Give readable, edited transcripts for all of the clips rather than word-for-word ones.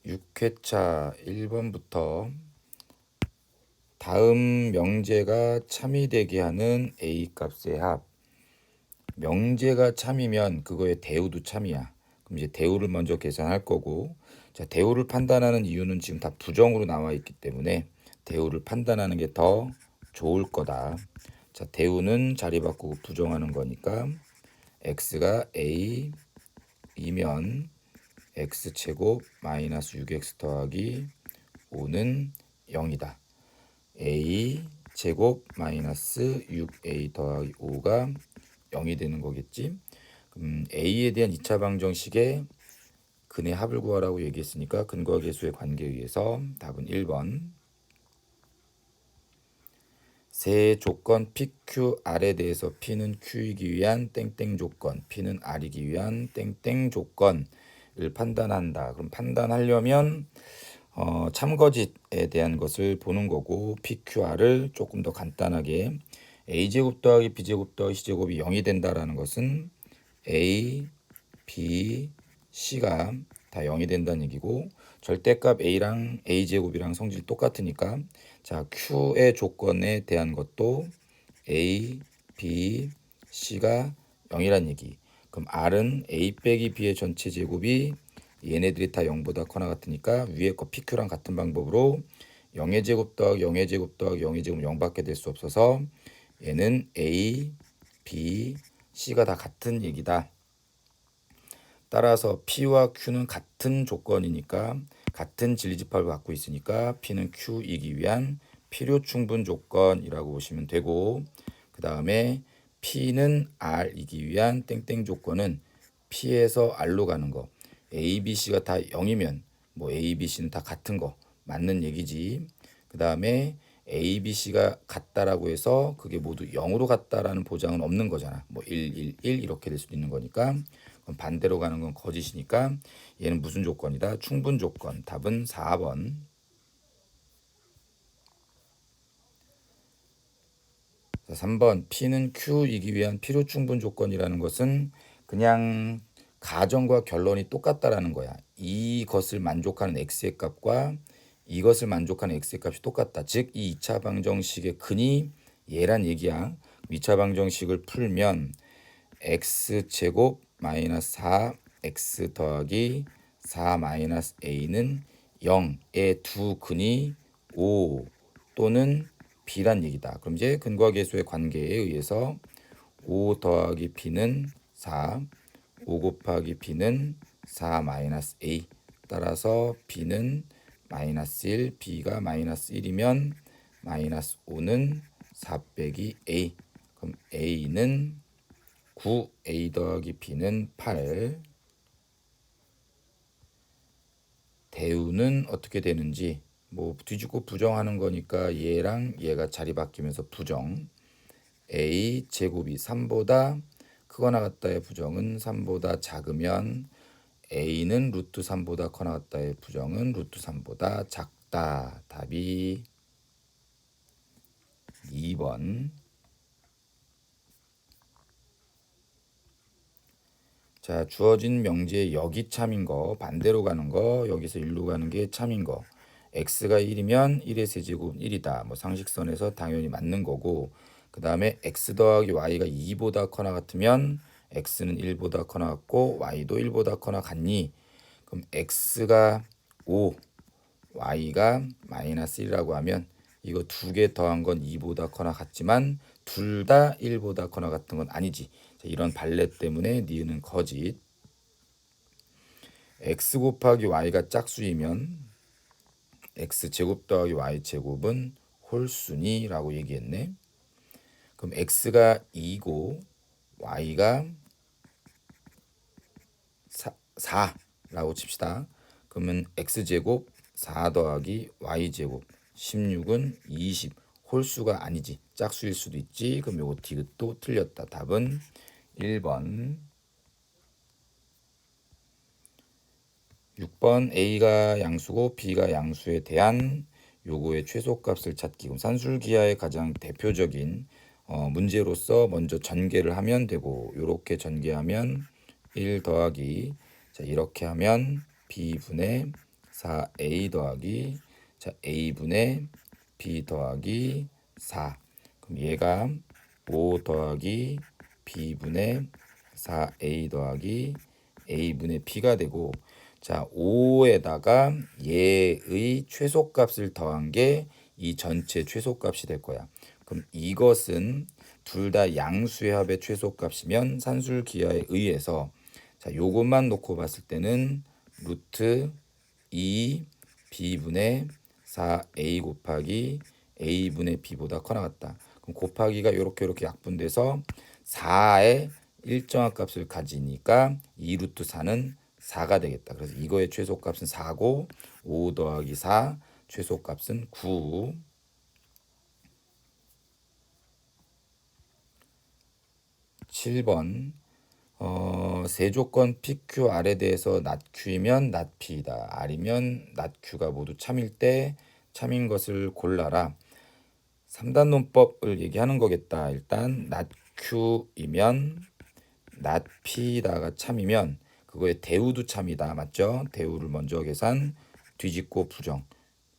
6회차 1번부터 다음 명제가 참이 되게 하는 A 값의 합. 명제가 참이면 그거의 대우도 참이야. 그럼 이제 대우를 먼저 계산할 거고, 자, 대우를 판단하는 이유는 지금 다 부정으로 나와 있기 때문에 대우를 판단하는 게 더 좋을 거다. 자, 대우는 자리 바꾸고 부정하는 거니까 x가 a이면 x제곱 마이너스 6x 더하기 5는 0이다. a 제곱 마이너스 6a 더하기 5가 0이 되는 거겠지. 그럼 a에 대한 2차 방정식의 근의 합을 구하라고 얘기했으니까 근과 계수의 관계에 의해서 답은 1번. 세 조건 PQR에 대해서 P는 Q이기 위한 땡땡 조건, P는 R이기 위한 땡땡 조건을 판단한다. 그럼 판단하려면 참거짓에 대한 것을 보는 거고, PQR을 조금 더 간단하게 A제곱 더하기 B제곱 더하기 C제곱이 0이 된다라는 것은 A, B, C가 다 0이 된다는 얘기고, 절대값 A랑 A제곱이랑 성질이 똑같으니까, 자, Q의 조건에 대한 것도 A, B, C가 0이란 얘기. 그럼 R은 A 빼기 B의 전체 제곱이 얘네들이 다 0보다 커나 같으니까 위에 거 PQ랑 같은 방법으로 0의 제곱 더하기 0의 제곱 더하기 0의 제곱 0밖에 될 수 없어서 얘는 A, B, C가 다 같은 얘기다. 따라서 P와 Q는 같은 조건이니까 같은 진리집합을 갖고 있으니까 P는 Q이기 위한 필요 충분 조건이라고 보시면 되고, 그 다음에 P는 R이기 위한 땡땡 조건은 P에서 R로 가는 거. A, B, C가 다 0이면 뭐 A, B, C는 다 같은 거 맞는 얘기지. 그 다음에 A, B, C가 같다라고 해서 그게 모두 0으로 같다라는 보장은 없는 거잖아. 뭐 1, 1, 1 이렇게 될 수도 있는 거니까. 그럼 반대로 가는 건 거짓이니까 얘는 무슨 조건이다? 충분 조건. 답은 4번. 자, 3번. P는 Q이기 위한 필요 충분 조건이라는 것은 그냥 가정과 결론이 똑같다라는 거야. 이것을 만족하는 x의 값과 이것을 만족하는 x의 값이 똑같다. 즉, 이 2차 방정식의 근이 얘란 얘기야. 2차 방정식을 풀면 x제곱 마이너스 4x 더하기 4 마이너스 a는 0의 두 근이 5 또는 b란 얘기다. 그럼 이제 근과 계수의 관계에 의해서 5 더하기 b는 4, 5 곱하기 b는 4 마이너스 a. 따라서 b는 마이너스 1, b가 마이너스 1이면 마이너스 5는 4 빼기 a. 그럼 a는 9, a 더하기 b는 8. 대우는 어떻게 되는지 뭐 뒤집고 부정하는 거니까 얘랑 얘가 자리 바뀌면서 부정. a 제곱이 3보다 크거나 같다의 부정은 3보다 작으면 a는 루트 3보다 커나 같다의 부정은 루트 3보다 작다. 답이 2번. 자, 주어진 명제의 여기 참인 거, 반대로 가는 거, 여기서 1로 가는 게 참인 거. x가 1이면 1의 세제곱은 1이다. 뭐 상식선에서 당연히 맞는 거고, 그 다음에 x 더하기 y가 2보다 커나 같으면 x는 1보다 커나 같고 y도 1보다 커나 같니? 그럼 x가 5, y가 마이너스 1이라고 하면 이거 두 개 더한 건 2보다 커나 같지만 둘 다 1보다 커나 같은 건 아니지. 자, 이런 발레 때문에 니은은 거짓. x 곱하기 y가 짝수이면 x제곱 더하기 y제곱은 홀수니 라고 얘기했네. 그럼 x가 2고 y가 4라고 칩시다. 그러면 x제곱 4 더하기 y제곱 16은 20. 홀수가 아니지. 짝수일 수도 있지. 그럼 요거 디귿도 틀렸다. 답은 1번. 6번 A가 양수고 B가 양수에 대한 요거의 최소값을 찾기. 그럼 산술기하의 가장 대표적인 문제로서 먼저 전개를 하면 되고, 요렇게 전개하면 1 더하기, 자, 이렇게 하면 B분의 4a 더하기 자 a분의 b 더하기 4. 그럼 얘가 5 더하기 b분의 4a 더하기 a분의 b가 되고 자 5에다가 얘의 최소값을 더한 게 이 전체 최소값이 될 거야. 그럼 이것은 둘 다 양수의 합의 최소값이면 산술 기하에 의해서 자 요것만 놓고 봤을 때는 루트 2 b분의 4a 곱하기 a분의 b보다 커 나갔다. 그럼 곱하기가 이렇게 약분돼서 4의 일정한 값을 가지니까 2 루트 4는 4가 되겠다. 그래서 이거의 최소값은 4고 5 더하기 4 최소값은 9. 7번 세조건 PQR에 대해서 낫Q이면 낫P이다. R이면 낫Q가 모두 참일 때 참인 것을 골라라. 3단 논법을 얘기하는 거겠다. 일단 낫Q이면 낫P다가 참이면 그거의 대우도 참이다. 맞죠? 대우를 먼저 계산 뒤집고 부정.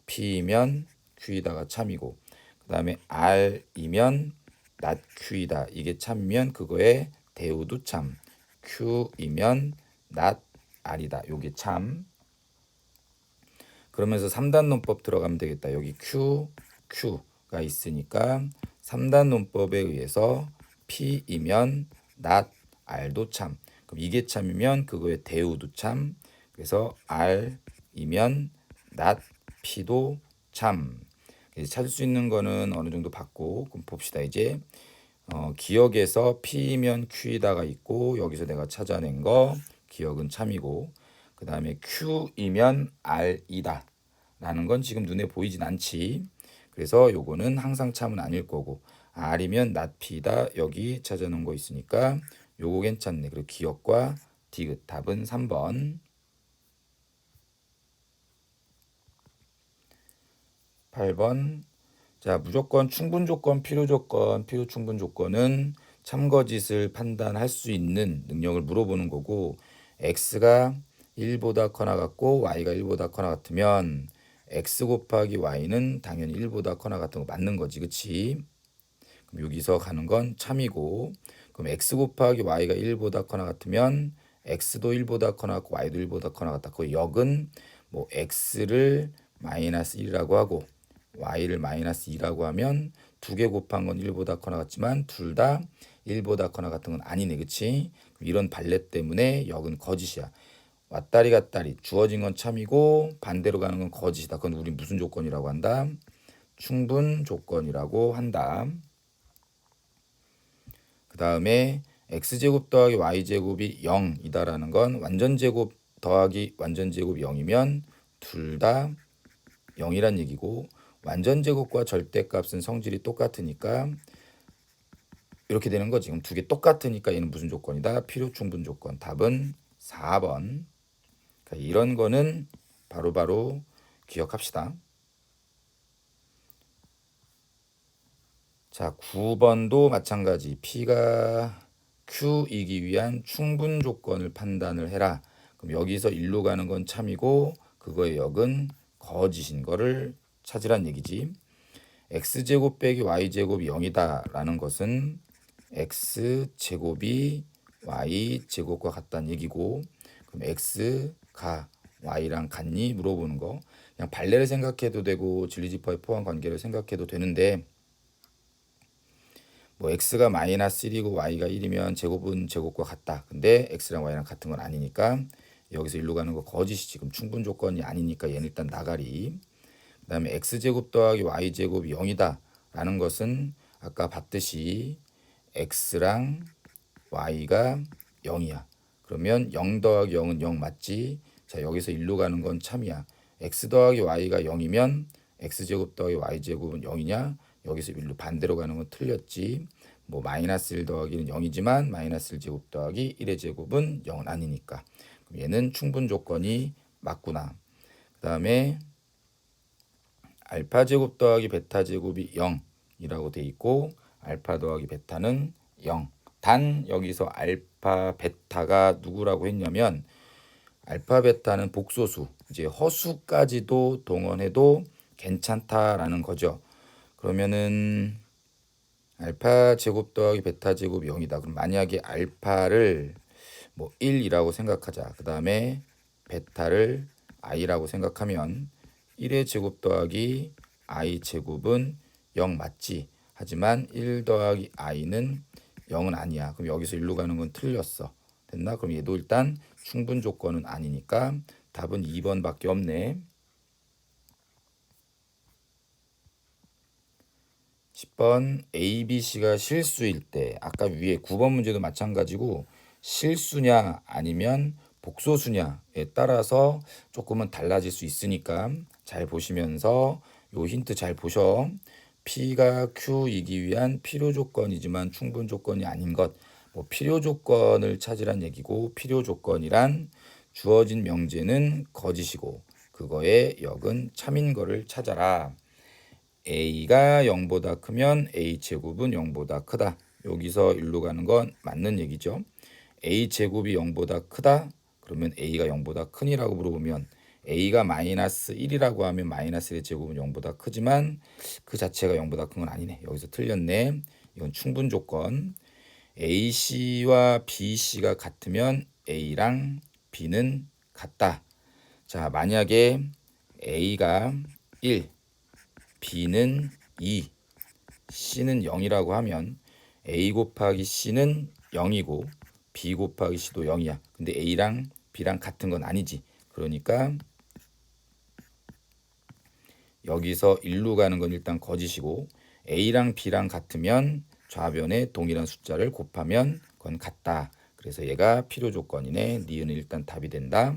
P이면 Q이다가 참이고 그 다음에 R이면 낫Q이다. 이게 참이면 그거의 대우도 참. Q이면 not R이다. 요게 참. 그러면서 3단 논법 들어가면 되겠다. 여기 Q가 있으니까 3단 논법에 의해서 P이면 not R도 참. 그럼 이게 참이면 그거의 대우도 참. 그래서 R이면 not P도 참. 찾을 수 있는 거는 어느 정도 봤고 그럼 봅시다. 이제 기억에서 P면 Q이다가 있고 여기서 내가 찾아낸 거 기억은 참이고 그 다음에 Q이면 R이다 라는 건 지금 눈에 보이진 않지. 그래서 요거는 항상 참은 아닐 거고 R이면 not P다 여기 찾아놓은 거 있으니까 요거 괜찮네. 그리고 기억과 디귿 답은 3번. 8번 자 무조건 충분 조건, 필요 조건, 필요 충분 조건은 참거짓을 판단할 수 있는 능력을 물어보는 거고 x가 1보다 커나 같고 y가 1보다 커나 같으면 x 곱하기 y는 당연히 1보다 커나 같은 거 맞는 거지. 그치? 그럼 여기서 가는 건 참이고 그럼 x 곱하기 y가 1보다 커나 같으면 x도 1보다 커나 같고 y도 1보다 커나 같다. 그 역은 뭐 x를 마이너스 1이라고 하고 y를 마이너스 2라고 하면 두 개 곱한 건 1보다 커나 같지만 둘 다 1보다 커나 같은 건 아니네. 그치? 이런 발레 때문에 역은 거짓이야. 왔다리 갔다리 주어진 건 참이고 반대로 가는 건 거짓이다. 그건 우리 무슨 조건이라고 한다? 충분 조건이라고 한다. 그 다음에 x제곱 더하기 y제곱이 0이다라는 건 완전제곱 더하기 완전제곱이 0이면 둘 다 0이란 얘기고 완전제곱과 절대값은 성질이 똑같으니까 이렇게 되는 거지. 지금 두 개 똑같으니까 얘는 무슨 조건이다? 필요충분 조건. 답은 4번. 그러니까 이런 거는 바로바로 기억합시다. 자, 9번도 마찬가지. P가 Q이기 위한 충분 조건을 판단을 해라. 그럼 여기서 일로 가는 건 참이고 그거의 역은 거짓인 거를 찾으란 얘기지. x제곱 빼기 y제곱이 0이다 라는 것은 x제곱이 y제곱과 같다는 얘기고 그럼 x가 y랑 같니? 물어보는 거. 그냥 발레를 생각해도 되고 진리지퍼의 포함 관계를 생각해도 되는데 뭐 x가 마이너스 1이고 y가 1이면 제곱은 제곱과 같다. 근데 x랑 y랑 같은 건 아니니까 여기서 일로 가는 거 거짓이 지금 충분 조건이 아니니까 얘는 일단 나가리. 그 다음에 x제곱 더하기 y제곱이 0이다 라는 것은 아까 봤듯이 x랑 y가 0이야. 그러면 0 더하기 0은 0 맞지? 자 여기서 일로 가는 건 참이야. x 더하기 y가 0이면 x제곱 더하기 y제곱은 0이냐? 여기서 일로 반대로 가는 건 틀렸지. 뭐 마이너스 1 더하기는 0이지만 마이너스 1제곱 더하기 1의 제곱은 0은 아니니까. 그럼 얘는 충분 조건이 맞구나. 그 다음에 알파 제곱 더하기 베타 제곱이 0이라고 돼 있고 알파 더하기 베타는 0. 단 여기서 알파 베타가 누구라고 했냐면 알파 베타는 복소수, 이제 허수까지도 동원해도 괜찮다라는 거죠. 그러면은 알파 제곱 더하기 베타 제곱 0이다. 그럼 만약에 알파를 뭐 1이라고 생각하자. 그 다음에 베타를 i라고 생각하면 1의 제곱 더하기 i 제곱은 0 맞지? 하지만 1 더하기 i는 0은 아니야. 그럼 여기서 1로 가는 건 틀렸어. 됐나? 그럼 얘도 일단 충분 조건은 아니니까 답은 2번밖에 없네. 10번 A, B, C가 실수일 때 아까 위에 9번 문제도 마찬가지고 실수냐 아니면 복소수냐에 따라서 조금은 달라질 수 있으니까 잘 보시면서 요 힌트 잘 보셔. P가 Q이기 위한 필요 조건이지만 충분 조건이 아닌 것. 뭐 필요 조건을 찾으란 얘기고 필요 조건이란 주어진 명제는 거짓이고 그거의 역은 참인 거를 찾아라. a가 0보다 크면 a 제곱은 0보다 크다. 여기서 1로 가는 건 맞는 얘기죠. a 제곱이 0보다 크다. 그러면 a가 0보다 크니라고 물어보면 a가 마이너스 1이라고 하면 마이너스 1의 제곱은 0보다 크지만 그 자체가 0보다 큰 건 아니네. 여기서 틀렸네. 이건 충분 조건. AC와 BC가 같으면 A랑 B는 같다. 자, 만약에 A가 1, B는 2, C는 0이라고 하면 A 곱하기 C는 0이고 B 곱하기 C도 0이야. 근데 A랑 B랑 같은 건 아니지. 그러니까 여기서 1로 가는 건 일단 거짓이고 A랑 B랑 같으면 좌변에 동일한 숫자를 곱하면 그건 같다. 그래서 얘가 필요 조건이네. 니은은 일단 답이 된다.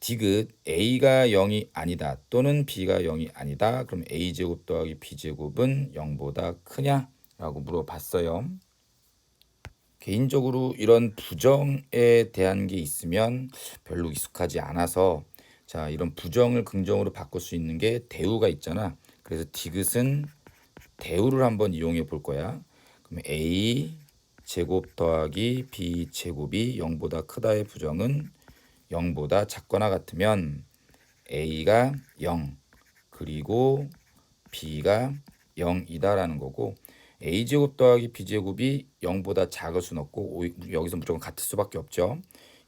디귿 a가 0이 아니다 또는 b가 0이 아니다. 그럼 a제곱 더하기 b제곱은 0보다 크냐라고 물어봤어요. 개인적으로 이런 부정에 대한 게 있으면 별로 익숙하지 않아서 자, 이런 부정을 긍정으로 바꿀 수 있는 게 대우가 있잖아. 그래서 디귿은 대우를 한번 이용해 볼 거야. 그럼 a 제곱 더하기 b 제곱이 0보다 크다의 부정은 0보다 작거나 같으면 a가 0 그리고 b가 0이다라는 거고 a제곱 더하기 b제곱이 0보다 작을 수는 없고 여기서 무조건 같을 수밖에 없죠.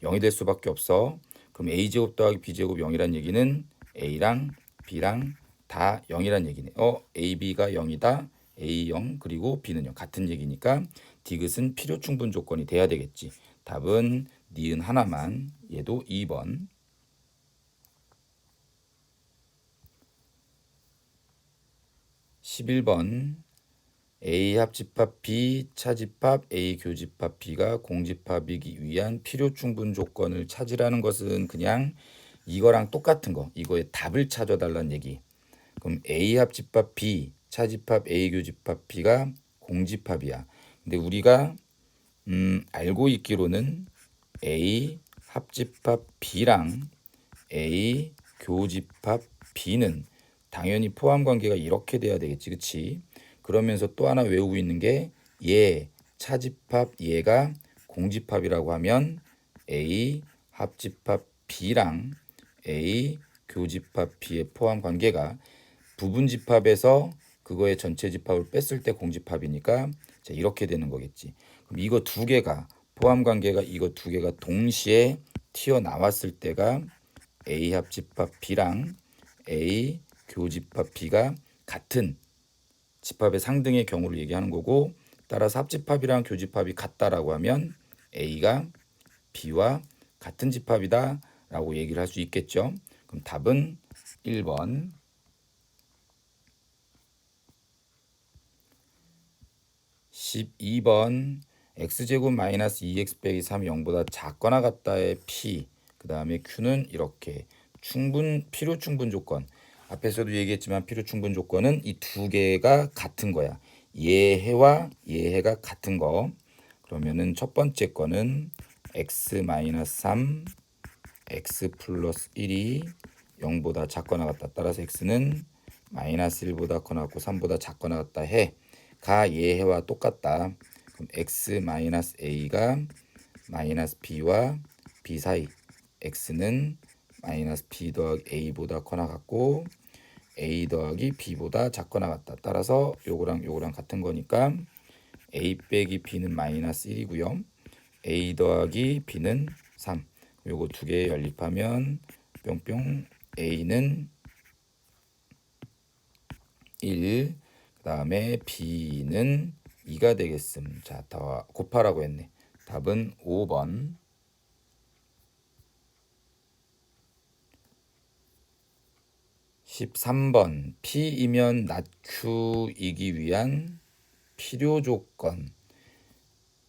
0이 될 수밖에 없어. 그럼 a제곱 더하기 b제곱 0이란 얘기는 a랑 b랑 다 0이란 얘기네. ab가 0이다. a 0 그리고 b는 0 같은 얘기니까 디귿은 필요 충분 조건이 돼야 되겠지. 답은 니은 하나만. 얘도 2번. 11번 A 합집합 B 차집합 A 교집합 B가 공집합이기 위한 필요 충분 조건을 찾으라는 것은 그냥 이거랑 똑같은 거. 이거의 답을 찾아달라는 얘기. 그럼 A 합집합 B 차집합 A 교집합 B가 공집합이야. 근데 우리가 알고 있기로는 A 합집합 B랑 A 교집합 B는 당연히 포함 관계가 이렇게 돼야 되겠지, 그치? 그러면서 또 하나 외우고 있는 게 얘 차집합 얘가 공집합이라고 하면 A 합집합 B랑 A 교집합 B의 포함 관계가 부분 집합에서 그거의 전체 집합을 뺐을 때 공집합이니까 자, 이렇게 되는 거겠지. 그럼 이거 두 개가 포함 관계가 이거 두 개가 동시에 튀어나왔을 때가 A 합집합 B랑 A 교집합 B가 같은 집합의 상등의 경우를 얘기하는 거고 따라서 합집합이랑 교집합이 같다라고 하면 A가 B와 같은 집합이다 라고 얘기를 할 수 있겠죠. 그럼 답은 1번. 12번 x제곱 마이너스 2x 빼기 3이 0보다 작거나 같다의 p 그 다음에 q는 이렇게 필요 충분 조건 앞에서도 얘기했지만 필요 충분 조건은 이 두 개가 같은 거야. 얘해와 얘해가 같은 거. 그러면은 첫 번째 거는 x 마이너스 3 x 플러스 1이 0보다 작거나 같다. 따라서 x는 마이너스 1보다 커나 같고 3보다 작거나 같다 해. 가 얘해와 똑같다. 그럼 x 마이너스 a가 마이너스 b와 b 사이 x는 마이너스 b 더하기 a보다 커나 같고 a 더하기 b보다 작거나 같다. 따라서 요거랑 요거랑 같은 거니까 a 빼기 b는 마이너스 1이고요. a 더하기 b는 3. 요거 두 개 연립하면 뿅뿅 a는 1, 그 다음에 b는 2가 되겠음. 자, 더 곱하라고 했네. 답은 5번. 13번 P이면 낮 Q이기 위한 필요 조건.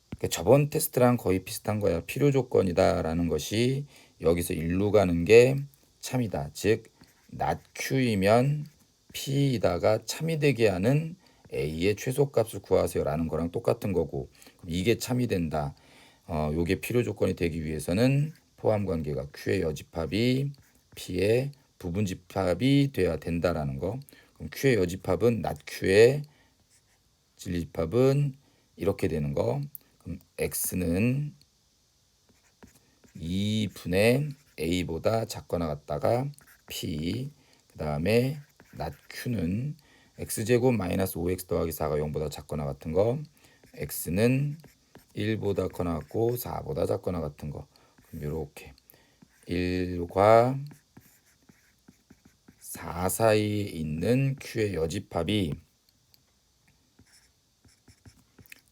그러니까 저번 테스트랑 거의 비슷한 거야. 필요 조건이다라는 것이 여기서 일로 가는 게 참이다. 즉, 낮 Q이면 P이다가 참이 되게 하는 A의 최소값을 구하세요라는 거랑 똑같은 거고, 그럼 이게 참이 된다. 요게 필요 조건이 되기 위해서는 포함 관계가 Q의 여집합이 P의 부분집합이 돼야 된다라는 거. 그럼 Q의 여집합은 낮 Q의 진리집합은 이렇게 되는 거. 그럼 X는 2분의 A보다 작거나 같다가 P, 그 다음에 낮 Q는 X제곱 마이너스 5X 더하기 4가 0보다 작거나 같은 거, X는 1보다 커나 같고 4보다 작거나 같은 거. 그럼 이렇게 1과 4 사이에 있는 Q의 여집합이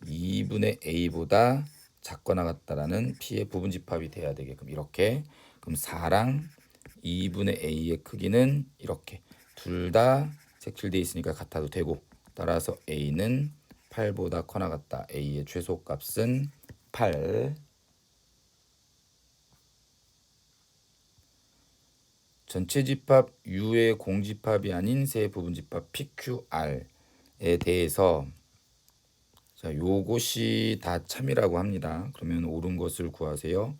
2분의 A보다 작거나 같다라는 P의 부분집합이 돼야 되게끔 이렇게. 그럼 4랑 2분의 A의 크기는 이렇게 둘 다 색칠되어 있으니까 같아도 되고, 따라서 A는 8보다 커나 같다. A의 최소값은 8. 전체 집합 U의 공집합이 아닌 세 부분집합 PQR에 대해서 자, 요것이 다 참이라고 합니다. 그러면 옳은 것을 구하세요.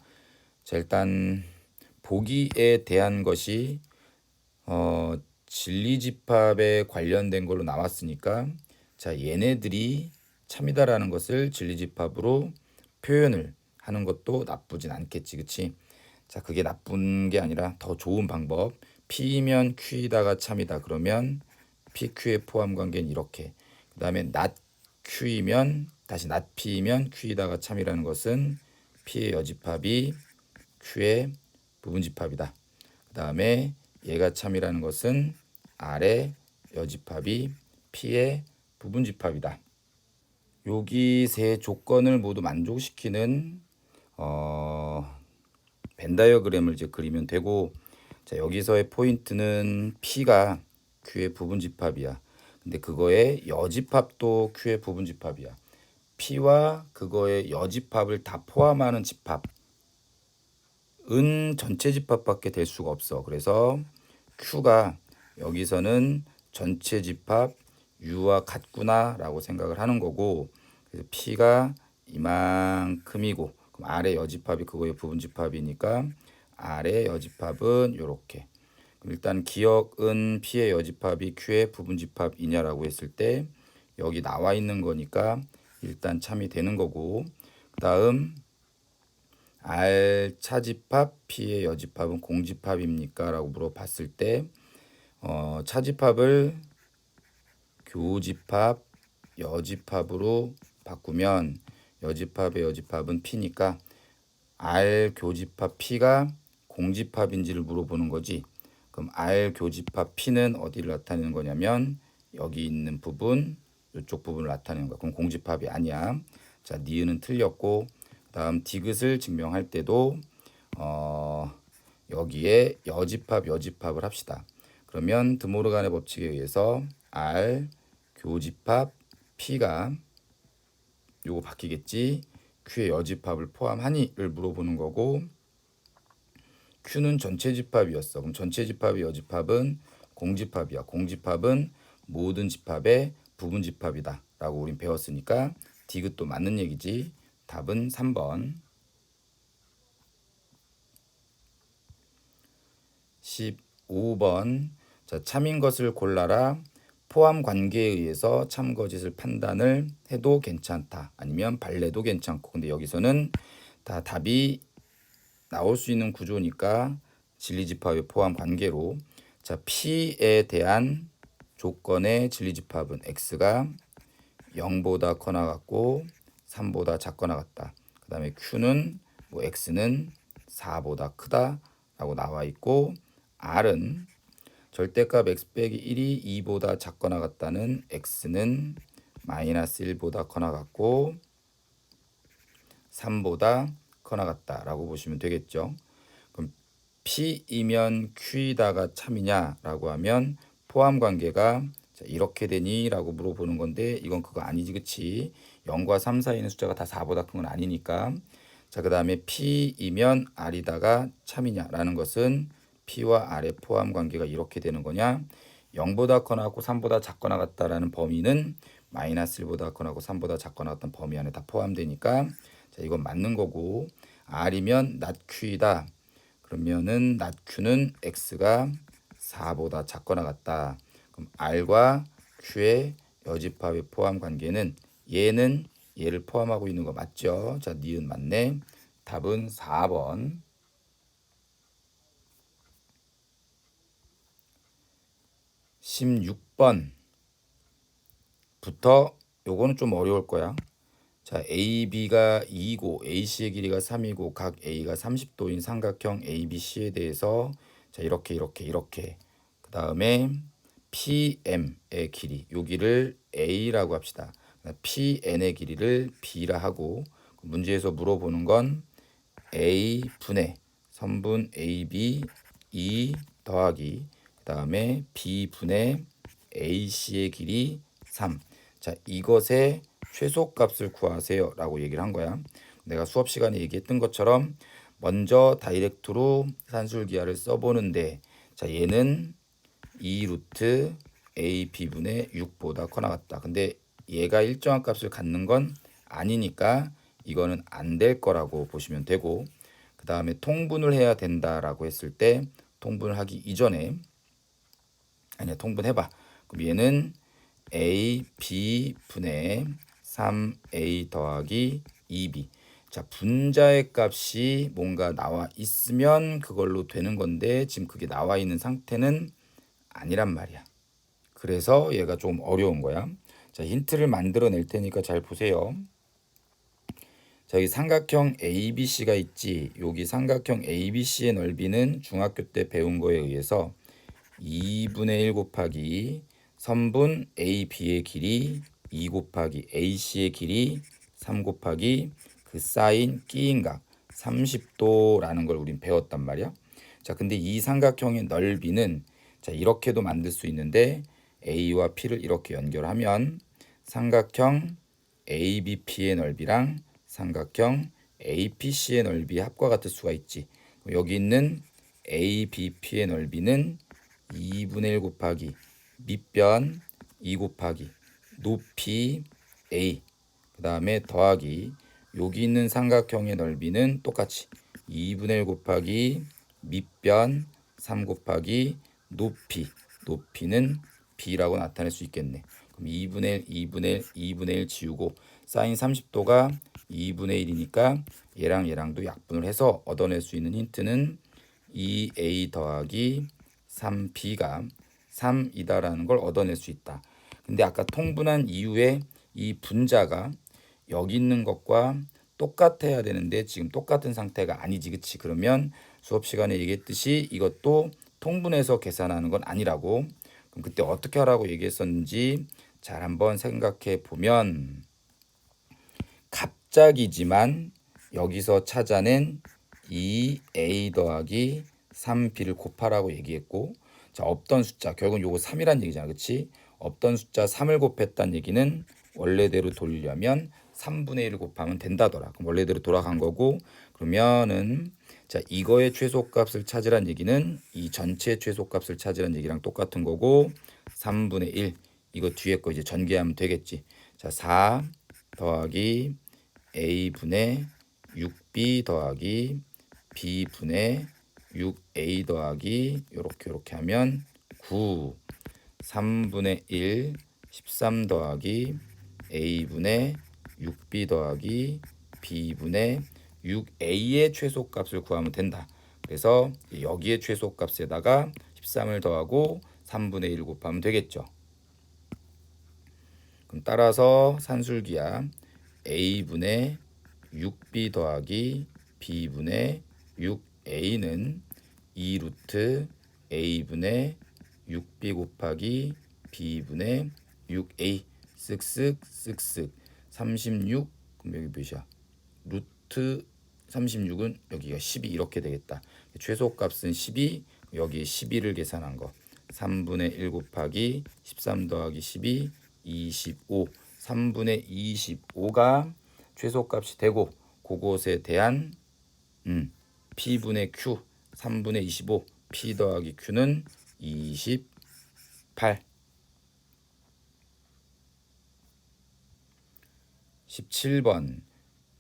자, 일단 보기에 대한 것이 진리집합에 관련된 걸로 나왔으니까 자, 얘네들이 참이다라는 것을 진리집합으로 표현을 하는 것도 나쁘진 않겠지, 그치? 자, 그게 나쁜 게 아니라 더 좋은 방법. P면 Q이다가 참이다. 그러면 PQ의 포함 관계는 이렇게. 그 다음에 낮 Q이면 다시 낮 P이면 Q이다가 참이라는 것은 P의 여집합이 Q의 부분집합이다. 그 다음에 얘가 참이라는 것은 R의 여집합이 P의 부분집합이다. 여기 세 조건을 모두 만족시키는 벤 다이어그램을 이제 그리면 되고, 자, 여기서의 포인트는 P가 Q의 부분집합이야. 근데 그거의 여집합도 Q의 부분집합이야. P와 그거의 여집합을 다 포함하는 집합은 전체 집합밖에 될 수가 없어. 그래서 Q가 여기서는 전체 집합 U와 같구나라고 생각을 하는 거고, 그래서 P가 이만큼이고, 그럼 R의 여집합이 그거의 부분집합이니까 R의 여집합은 이렇게. 일단 기억은 P의 여집합이 Q의 부분집합이냐라고 했을 때 여기 나와 있는 거니까 일단 참이 되는 거고, 그 다음 R 차집합 P의 여집합은 공집합입니까? 라고 물어봤을 때 차집합을 교집합 여집합으로 바꾸면 여집합의 여집합은 P니까 R 교집합 P가 공집합인지를 물어보는 거지. 그럼 R 교집합 P는 어디를 나타내는 거냐면 여기 있는 부분, 이쪽 부분을 나타내는 거야. 그럼 공집합이 아니야. 자, 니은은 틀렸고, 다음 디귿을 증명할 때도 여기에 여집합을 합시다. 그러면 드모르간의 법칙에 의해서 R 교집합 P가 요거 바뀌겠지. Q의 여집합을 포함하니를 물어보는 거고, Q는 전체 집합이었어. 그럼 전체 집합의 여집합은 공집합이야. 공집합은 모든 집합의 부분 집합이다 라고 우린 배웠으니까 디귿도 맞는 얘기지. 답은 3번. 15번. 자, 참인 것을 골라라. 포함 관계에 의해서 참거짓을 판단을 해도 괜찮다. 아니면 발레도 괜찮고. 근데 여기서는 다 답이 나올 수 있는 구조니까 진리집합의 포함 관계로 자 P에 대한 조건의 진리집합은 X가 0보다 커나 같고 3보다 작거나 같다. 그 다음에 Q는 뭐 X는 4보다 크다 라고 나와 있고 R은 절대값 x 빼기 1이 2보다 작거나 같다는 x는 마이너스 1보다 커나 같고 3보다 커나 같다라고 보시면 되겠죠. 그럼 P이면 Q이다가 참이냐라고 하면 포함 관계가 이렇게 되니라고 물어보는 건데 이건 그거 아니지 그치? 0과 3 사이에 있는 숫자가 다 4보다 큰 건 아니니까 자 그 다음에 P이면 R이다가 참이냐라는 것은 P와 R의 포함 관계가 이렇게 되는 거냐? 0보다 커나 같고 3보다 작거나 같다라는 범위는 마이너스 1보다 커나 같고 3보다 작거나 같다는 범위 안에 다 포함되니까 자 이건 맞는 거고 R이면 not Q이다. 그러면은 not Q는 X가 4보다 작거나 같다. 그럼 R과 Q의 여집합의 포함 관계는 얘는 얘를 포함하고 있는 거 맞죠? 자 니은 맞네. 답은 4번. 16번부터 요거는 좀 어려울 거야. 자, AB가 2고 AC의 길이가 3이고 각 A가 30도인 삼각형 ABC에 대해서 자, 이렇게 그 다음에 PM의 길이 여기를 A라고 합시다. PN의 길이를 B라 하고 문제에서 물어보는 건 A분의 선분 AB 2 더하기 그 다음에 B분의 AC의 길이 3. 자 이것의 최소값을 구하세요 라고 얘기를 한 거야. 내가 수업 시간에 얘기했던 것처럼 먼저 다이렉트로 산술기하를 써보는데 자 얘는 2 루트 AB분의 6보다 커 나갔다. 근데 얘가 일정한 값을 갖는 건 아니니까 이거는 안 될 거라고 보시면 되고 그 다음에 통분을 해야 된다라고 했을 때 통분을 하기 이전에 아니야 통분해봐. 그럼 얘는 A, B 분의 3A 더하기 2B 자 분자의 값이 뭔가 나와 있으면 그걸로 되는 건데 지금 그게 나와 있는 상태는 아니란 말이야. 그래서 얘가 좀 어려운 거야. 자 힌트를 만들어 낼 테니까 잘 보세요. 자, 여기 삼각형 ABC가 있지. 여기 삼각형 ABC의 넓이는 중학교 때 배운 거에 의해서 2분의 1 곱하기 선분 AB의 길이 2 곱하기 AC의 길이 3 곱하기 그 사인 끼인 각 30도라는 걸 우린 배웠단 말이야. 자, 근데 이 삼각형의 넓이는 자, 이렇게도 만들 수 있는데 A와 P를 이렇게 연결하면 삼각형 ABP의 넓이랑 삼각형 APC의 넓이 합과 같을 수가 있지. 여기 있는 ABP의 넓이는 2분의 1 곱하기 밑변 2 곱하기 높이 A 그 다음에 더하기 여기 있는 삼각형의 넓이는 똑같이 2분의 1 곱하기 밑변 3 곱하기 높이는 B라고 나타낼 수 있겠네. 그럼 2분의 1, 2분의 1 지우고 사인 30도가 2분의 1이니까 얘랑도 약분을 해서 얻어낼 수 있는 힌트는 2A 더하기 3B가 3이다라는 걸 얻어낼 수 있다. 근데 아까 통분한 이후에 이 분자가 여기 있는 것과 똑같아야 되는데 지금 똑같은 상태가 아니지 그치? 그러면 수업 시간에 얘기했듯이 이것도 통분해서 계산하는 건 아니라고. 그럼 그때 어떻게 하라고 얘기했었는지 잘 한번 생각해 보면 갑작이지만 여기서 찾아낸 2A 더하기 3B를 곱하라고 얘기했고 자 없던 숫자 결국은 요거 3이란 얘기잖아 그치? 없던 숫자 3을 곱했다는 얘기는 원래대로 돌리려면 3분의 1을 곱하면 된다더라. 그럼 원래대로 돌아간 거고 그러면은 자 이거의 최소값을 찾으란 얘기는 이 전체 최소값을 찾으란 얘기랑 똑같은 거고 3분의 1 이거 뒤에 거 이제 전개하면 되겠지. 자 4 더하기 A분의 6B 더하기 B분의 6A 더하기 요렇게 하면 9 3분의 1 13 더하기 A분의 6B 더하기 B분의 6a의 최소값을 구하면 된다. 그래서 여기에 최소값에다가 13을 더하고 3분의 1 곱하면 되겠죠. 그럼 따라서 산술기야 a분의 6b 더하기 b분의 6a는 2루트 a분의 6b 곱하기 b분의 6a 쓱쓱쓱쓱 36 그럼 여기 몇이야? 루트 36은 여기가 12 이렇게 되겠다. 최소값은 12 여기 12를 계산한 거 3분의 1 곱하기 13 더하기 12 25 3분의 25가 최소값이 되고 그것에 대한 P분의 Q 3분의 25 P 더하기 Q는 28 17번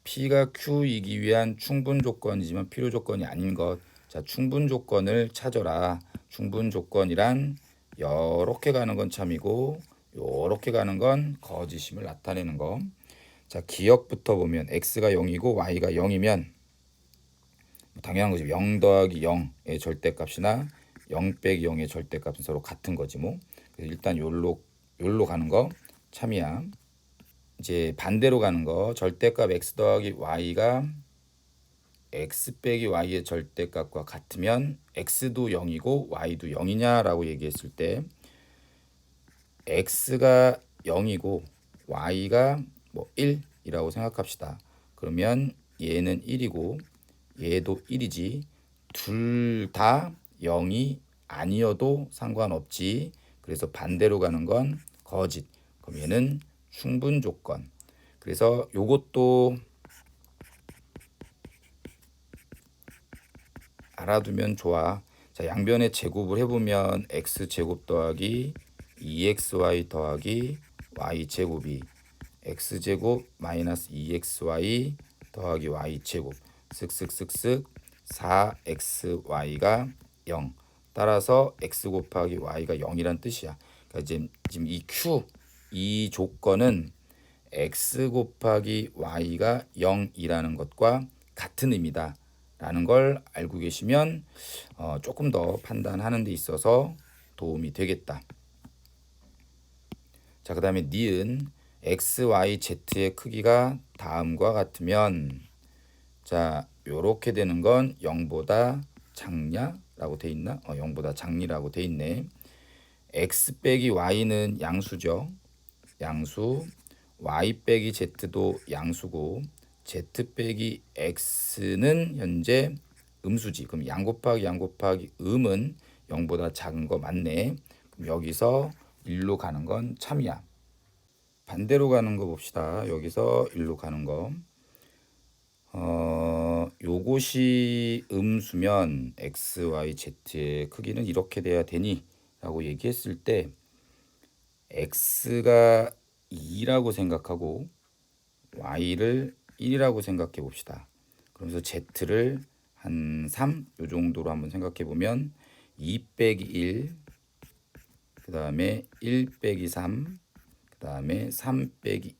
P가 Q이기 위한 충분 조건이지만 필요 조건이 아닌 것. 자, 충분 조건을 찾아라. 충분 조건이란 요렇게 가는 건 참이고 요렇게 가는 건 거짓임을 나타내는 거. 자, 기억부터 보면 x가 0이고 y가 0이면 당연한 거지. 0 더하기 0의 절대값이나 0 빼기 0의 절대값은 서로 같은 거지 뭐. 그래서 일단 요로 가는 거 참이야. 이제 반대로 가는 거 절대값 x 더하기 y가 x 빼기 y의 절대값과 같으면 x도 0이고 y도 0이냐라고 얘기했을 때 x가 0이고 y가 뭐 1이라고 생각합시다. 그러면 얘는 1이고 얘도 1이지. 둘 다 0이 아니어도 상관없지. 그래서 반대로 가는 건 거짓. 그럼 얘는 충분 조건. 그래서 요것도 알아두면 좋아. 자, 양변의 제곱을 해보면 x제곱 더하기 2xy 더하기 y제곱이 x제곱 마이너스 2xy 더하기 y제곱 쓱쓱쓱쓱 4xy가 0 따라서 x 곱하기 y가 0이란 뜻이야. 그러니까 지금 이 q 이 조건은 x 곱하기 y가 0이라는 것과 같은 의미다 라는 걸 알고 계시면 조금 더 판단하는 데 있어서 도움이 되겠다. 자, 그 다음에 니은 x, y, z의 크기가 다음과 같으면 자, 요렇게 되는 건 0보다 작냐라고 돼 있나? 0보다 작니라고 돼 있네. x 빼기 y는 양수죠. 양수. y 빼기 z도 양수고 z 빼기 x는 현재 음수지. 그럼 양 곱하기 양 곱하기 음은 0보다 작은 거 맞네. 그럼 여기서 1로 가는 건 참이야. 반대로 가는 거 봅시다. 여기서 1로 가는 거. 요것이 음수면 x, y, z의 크기는 이렇게 돼야 되니? 라고 얘기했을 때 x가 2라고 생각하고 y를 1이라고 생각해 봅시다. 그러면서 z를 한 3 요 정도로 한번 생각해 보면 2 빼기 1, 그 다음에 1 빼기 3, 그 다음에 3 빼기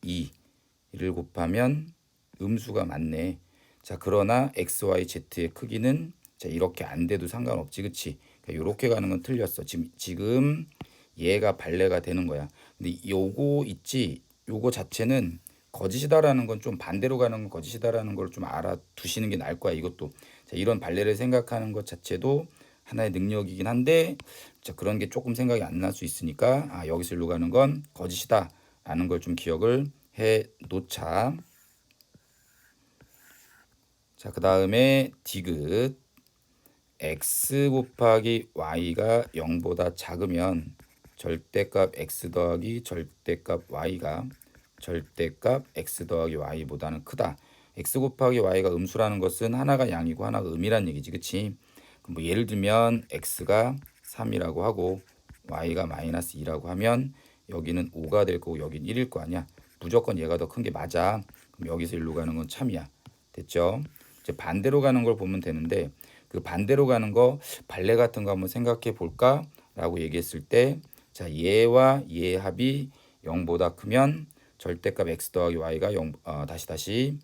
2를 곱하면 음수가 맞네. 자, 그러나 x, y, z의 크기는 자 이렇게 안 돼도 상관없지, 그치? 그러니까 이렇게 가는 건 틀렸어. 지금 얘가 발레가 되는 거야. 근데 요거 있지, 요거 자체는 거짓이다라는 건 좀 반대로 가는 건 거짓이다라는 걸 좀 알아두시는 게 나을 거야. 이것도 자, 이런 발레를 생각하는 것 자체도 하나의 능력이긴 한데 자, 그런 게 조금 생각이 안 날 수 있으니까 여기서 일로 가는 건 거짓이다라는 걸 좀 기억을 해 놓자. 자, 그 다음에 디귿 x 곱하기 y가 0보다 작으면 절대값 x 더하기 절대값 y가 절대값 x 더하기 y보다는 크다. x 곱하기 y가 음수라는 것은 하나가 양이고 하나가 음이란 얘기지, 그치? 그럼 뭐 예를 들면 x가 3이라고 하고 y가 마이너스 2라고 하면 여기는 5가 될 거고 여기는 1일 거 아니야. 무조건 얘가 더 큰 게 맞아. 그럼 여기서 일로 가는 건 참이야. 됐죠? 이제 반대로 가는 걸 보면 되는데 그 반대로 가는 거 발레 같은 거 한번 생각해 볼까? 라고 얘기했을 때 자, 얘와 얘의 합이 0보다 크면 절대값 x 더하기 y가 0 다시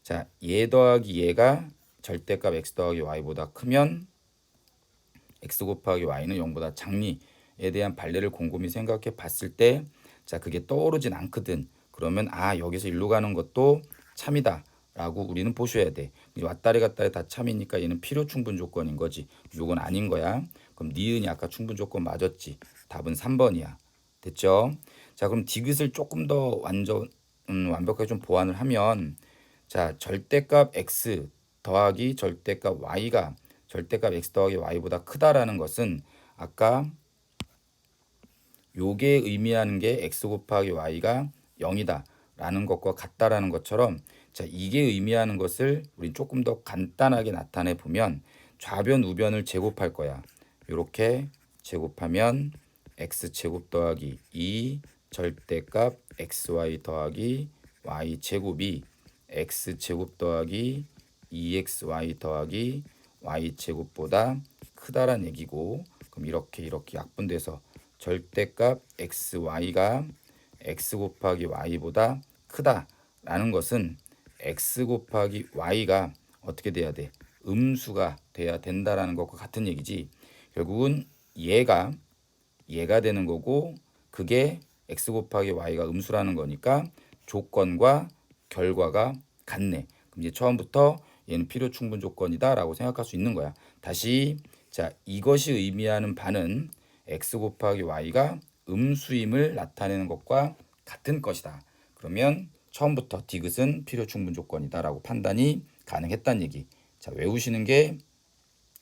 자, 얘 더하기 얘가 절대값 x 더하기 y보다 크면 x 곱하기 y는 0보다 작니에 대한 발례를 곰곰이 생각해 봤을 때, 자, 그게 떠오르진 않거든. 그러면 여기서 일로 가는 것도 참이다 라고 우리는 보셔야 돼. 왔다리 갔다리 다 참이니까 얘는 필요 충분 조건인 거지. 요건 아닌 거야. 그럼 니은이 아까 충분 조건 맞았지. 답은 3번이야. 됐죠? 자, 그럼 디귿을 조금 더 완벽하게 좀 보완을 하면, 자, 절대값 x 더하기 절대값 y가 절대값 x 더하기 y보다 크다라는 것은 아까 요게 의미하는 게 x 곱하기 y가 0이다 라는 것과 같다라는 것처럼, 자, 이게 의미하는 것을 우린 조금 더 간단하게 나타내 보면 좌변 우변을 제곱할 거야. 요렇게 제곱하면 x 제곱 더하기 2 절대값 xy 더하기 y 제곱이 x 제곱 더하기 2xy 더하기 y 제곱보다 크다란 얘기고, 그럼 이렇게 약분돼서 절대값 xy가 x 곱하기 y보다 크다라는 것은 x 곱하기 y가 어떻게 돼야 돼? 음수가 돼야 된다라는 것과 같은 얘기지. 결국은 얘가 되는 거고, 그게 x 곱하기 y가 음수라는 거니까 조건과 결과가 같네. 그럼 이제 처음부터 얘는 필요 충분 조건이다라고 생각할 수 있는 거야. 다시, 자, 이것이 의미하는 바는 x 곱하기 y가 음수임을 나타내는 것과 같은 것이다. 그러면 처음부터 디귿은 필요 충분 조건이다라고 판단이 가능했다는 얘기. 자, 외우시는 게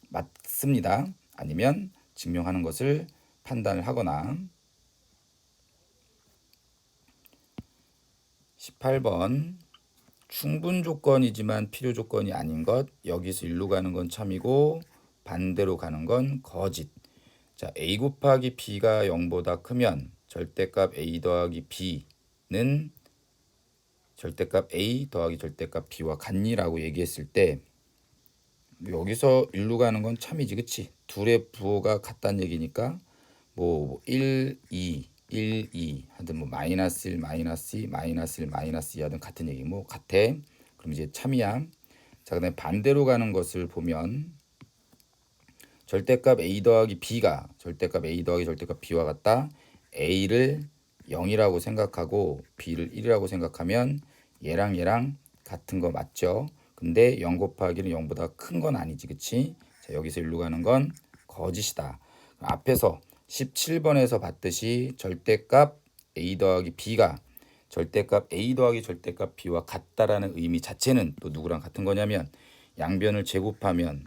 맞습니다. 아니면 증명하는 것을 판단을 하거나. 18번 충분 조건이지만 필요 조건이 아닌 것. 여기서 일로 가는 건 참이고 반대로 가는 건 거짓. 자, a 곱하기 b가 0보다 크면 절대값 a 더하기 b는 절대값 a 더하기 절대값 b와 같니라고 얘기했을 때, 여기서 일로 가는 건 참이지, 그치? 둘의 부호가 같다는 얘기니까 뭐 1, 2, 1, 2 하든 뭐 마이너스 1, 마이너스 2, 마이너스 1, 마이너스 2 하든 같은 얘기, 뭐 같아. 그럼 이제 참이야. 자, 그다음에 반대로 가는 것을 보면 절대값 a 더하기 b가 절대값 a 더하기 절대값 b와 같다. a를 0이라고 생각하고 b를 1이라고 생각하면 얘랑 같은 거 맞죠? 근데 0 곱하기는 0보다 큰 건 아니지, 그치? 자, 여기서 일로 가는 건 거짓이다. 앞에서 17번에서 봤듯이 절대값 a 더하기 b가 절대값 a 더하기 절대값 b와 같다라는 의미 자체는 또 누구랑 같은 거냐면, 양변을 제곱하면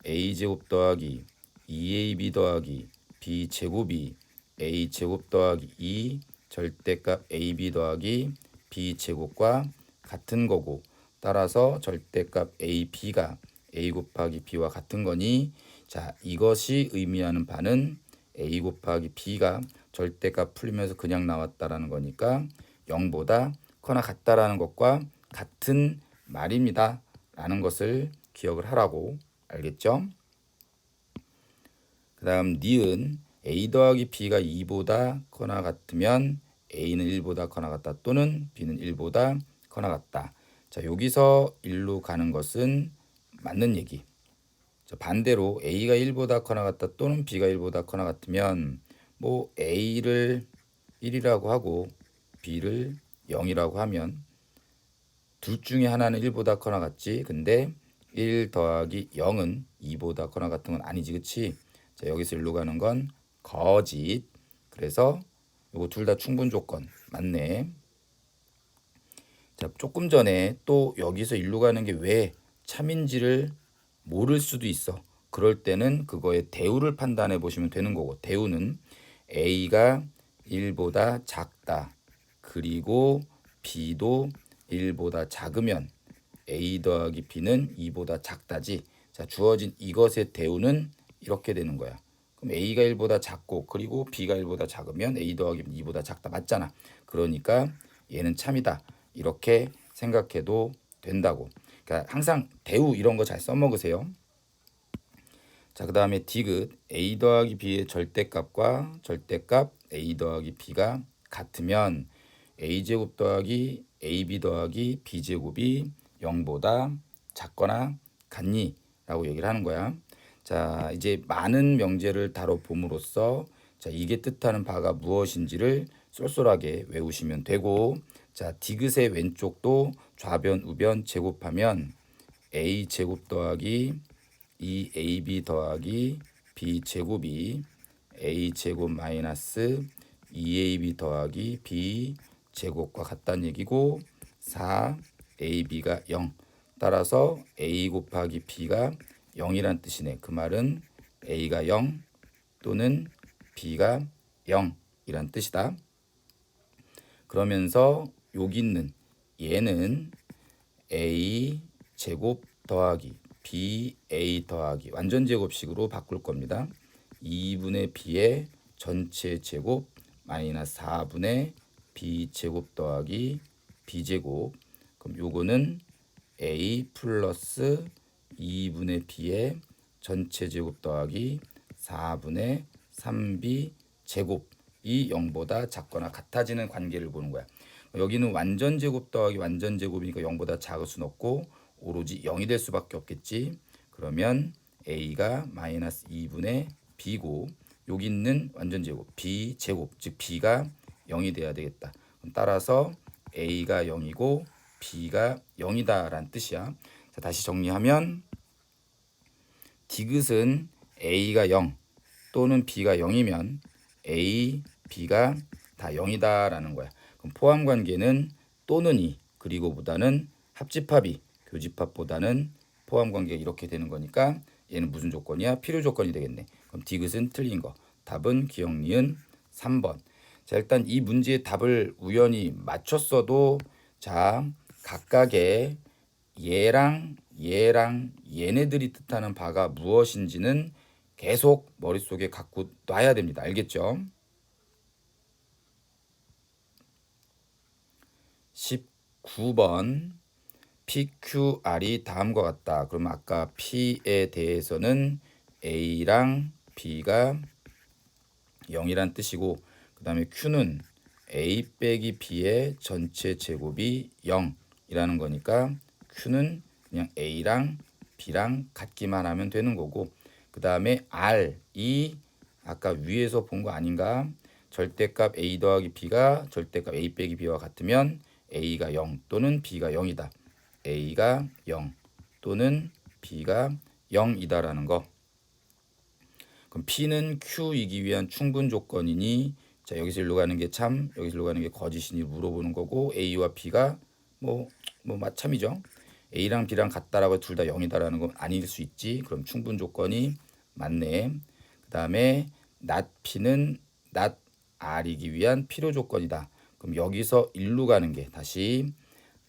a 제곱 더하기 2ab 더하기 b 제곱이 a 제곱 더하기 2 절대값 ab 더하기 b 제곱과 같은 거고, 따라서 절대값 ab가 a 곱하기 b와 같은 거니, 자, 이것이 의미하는 바는 a 곱하기 b가 절대값 풀리면서 그냥 나왔다라는 거니까 0보다 커나 같다라는 것과 같은 말입니다 라는 것을 기억을 하라고. 알겠죠? 그 다음 니은 a 더하기 b가 2보다 커나 같으면 a는 1보다 커나 같다 또는 b는 1보다 커나 같다. 자, 여기서 1로 가는 것은 맞는 얘기. 자, 반대로 a가 1보다 커나 같다 또는 b가 1보다 커나 같으면 뭐 a를 1이라고 하고 b를 0이라고 하면 둘 중에 하나는 1보다 커나 같지. 근데 1 더하기 0은 2보다 커나 같은 건 아니지, 그치? 자, 여기서 일로 가는 건 거짓. 그래서 요거 둘 다 충분 조건 맞네. 자, 조금 전에 또 여기서 일로 가는 게 왜 참인지를 모를 수도 있어. 그럴 때는 그거의 대우를 판단해 보시면 되는 거고, 대우는 a가 1보다 작다. 그리고 b도 1보다 작으면 a 더하기 b는 2보다 작다지. 자, 주어진 이것의 대우는 이렇게 되는 거야. 그럼 a가 1보다 작고 그리고 b가 1보다 작으면 a 더하기 2보다 작다 맞잖아. 그러니까 얘는 참이다. 이렇게 생각해도 된다고. 그러니까 항상 대우 이런 거 잘 써먹으세요. 자, 그 다음에 디귿 a 더하기 b의 절대값과 절대값 a 더하기 b가 같으면 a제곱 더하기 ab 더하기 b제곱이 0보다 작거나 같니? 라고 얘기를 하는 거야. 자, 이제 많은 명제를 다뤄봄으로써 자, 이게 뜻하는 바가 무엇인지를 쏠쏠하게 외우시면 되고, 자, 디귿의 왼쪽도 좌변, 우변 제곱하면 a 제곱 더하기 2ab 더하기 b 제곱이 a 제곱 마이너스 2ab 더하기 b 제곱과 같다는 얘기고, 4ab가 0. 따라서 a 곱하기 b가 0이란 뜻이네. 그 말은 a가 0 또는 b가 0이란 뜻이다. 그러면서 여기 있는 얘는 a 제곱 더하기 ba 더하기 완전 제곱식으로 바꿀 겁니다. 2분의 b의 전체 제곱 마이너스 4분의 b 제곱 더하기 b 제곱. 그럼 요거는 a 플러스 2분의 b의 전체 제곱 더하기 4분의 3b 제곱이 0보다 작거나 같아지는 관계를 보는 거야. 여기는 완전 제곱 더하기 완전 제곱이니까 0보다 작을 수는 없고 오로지 0이 될 수밖에 없겠지. 그러면 a가 마이너스 2분의 b고 여기 있는 완전 제곱 b 제곱 즉 b가 0이 돼야 되겠다. 따라서 a가 0이고 b가 0이다 라는 뜻이야. 자, 다시 정리하면 디귿은 a가 0 또는 b가 0이면 a, b가 다 0이다 라는 거야. 그럼 포함 관계는 또는 이 그리고 보다는 합집합이 교집합보다는 포함 관계가 이렇게 되는 거니까 얘는 무슨 조건이야? 필요 조건이 되겠네. 그럼 디귿은 틀린 거. 답은 기억 니은 3번. 자, 일단 이 문제의 답을 우연히 맞췄어도 자, 각각의 얘랑 얘네들이 뜻하는 바가 무엇인지는 계속 머릿속에 갖고 놔야 됩니다. 알겠죠? 19번 PQR이 다음과 같다. 그럼 아까 P에 대해서는 A랑 B가 0이란 뜻이고 그 다음에 Q는 A 빼기 B의 전체 제곱이 0이라는 거니까 Q는 그냥 A랑 B랑 같기만 하면 되는 거고 그 다음에 R이 아까 위에서 본 거 아닌가? 절대값 A 더하기 B가 절대값 A 빼기 B와 같으면 A가 0 또는 B가 0이다. A가 0 또는 B가 0이다라는 거. 그럼 P는 Q이기 위한 충분 조건이니 자 여기서 일로 가는 게 참, 여기서 일로 가는 게 거짓이니 물어보는 거고 A와 B가 뭐 마참이죠. A랑 B랑 같다라고 둘 다 0이다라는 건 아닐 수 있지. 그럼 충분 조건이 맞네. 그 다음에 not P는 not R이기 위한 필요 조건이다. 그럼 여기서 일로 가는 게 다시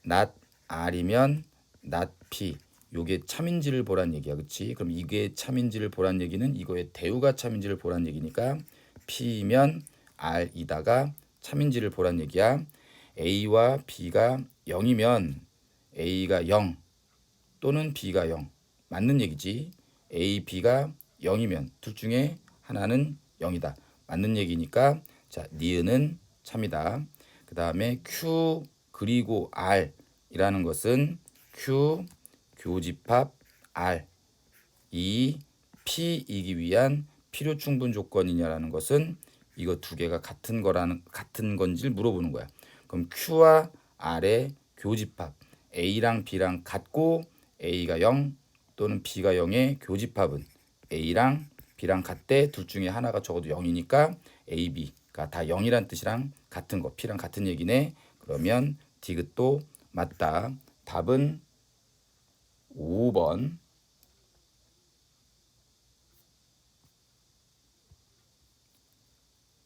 not R이면 not P. 요게 참인지를 보란 얘기야. 그치? 그럼 이게 참인지를 보란 얘기는 이거의 대우가 참인지를 보란 얘기니까 P면 R이다가 참인지를 보란 얘기야. A와 B가 0이면 A가 0 또는 B가 0 맞는 얘기지. A, B가 0이면 둘 중에 하나는 0이다. 맞는 얘기니까 자, 니은은 참이다. 그 다음에 Q 그리고 R이라는 것은 Q 교집합 R 이 P이기 위한 필요 충분 조건이냐라는 것은 이거 두 개가 같은 건지를 물어보는 거야. 그럼 Q와 R의 교집합 A랑 B랑 같고 A가 0 또는 B가 0의 교집합은 A랑 B랑 같대. 둘 중에 하나가 적어도 0이니까 A, B가 다 0이란 뜻이랑 같은 거 P랑 같은 얘기네. 그러면 디귿도 맞다. 답은 5번.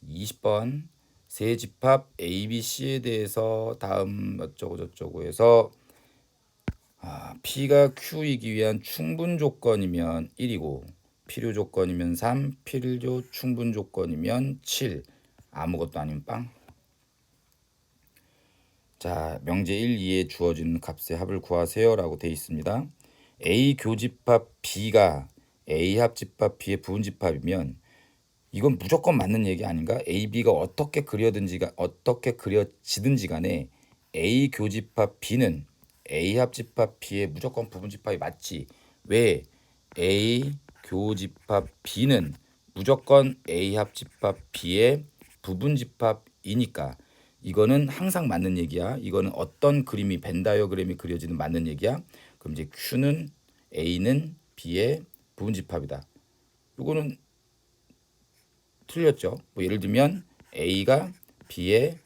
20번 세 집합 ABC에 대해서 다음 어쩌고 저쩌고 해서 P가 Q이기 위한 충분 조건이면 1이고 필요 조건이면 3, 필요 충분 조건이면 7. 아무것도 아닌 빵. 자, 명제 1, 2에 주어진 값의 합을 구하세요 라고 되어 있습니다. A 교집합 B가 A 합집합 B의 부분집합이면 이건 무조건 맞는 얘기 아닌가? A, B가 어떻게 그려지든지 간에 A 교집합 B는 A 합집합 B의 무조건 부분집합이 맞지. 왜? A 교집합 B는 무조건 A 합집합 B의 부분집합이니까. 이거는 항상 맞는 얘기야. 이거는 어떤 그림이 벤 다이어그램이 그려지는 맞는 얘기야. 그럼 이제 Q는 A는 B의 부분집합이다. 이거는 틀렸죠. 뭐 예를 들면 A가 B를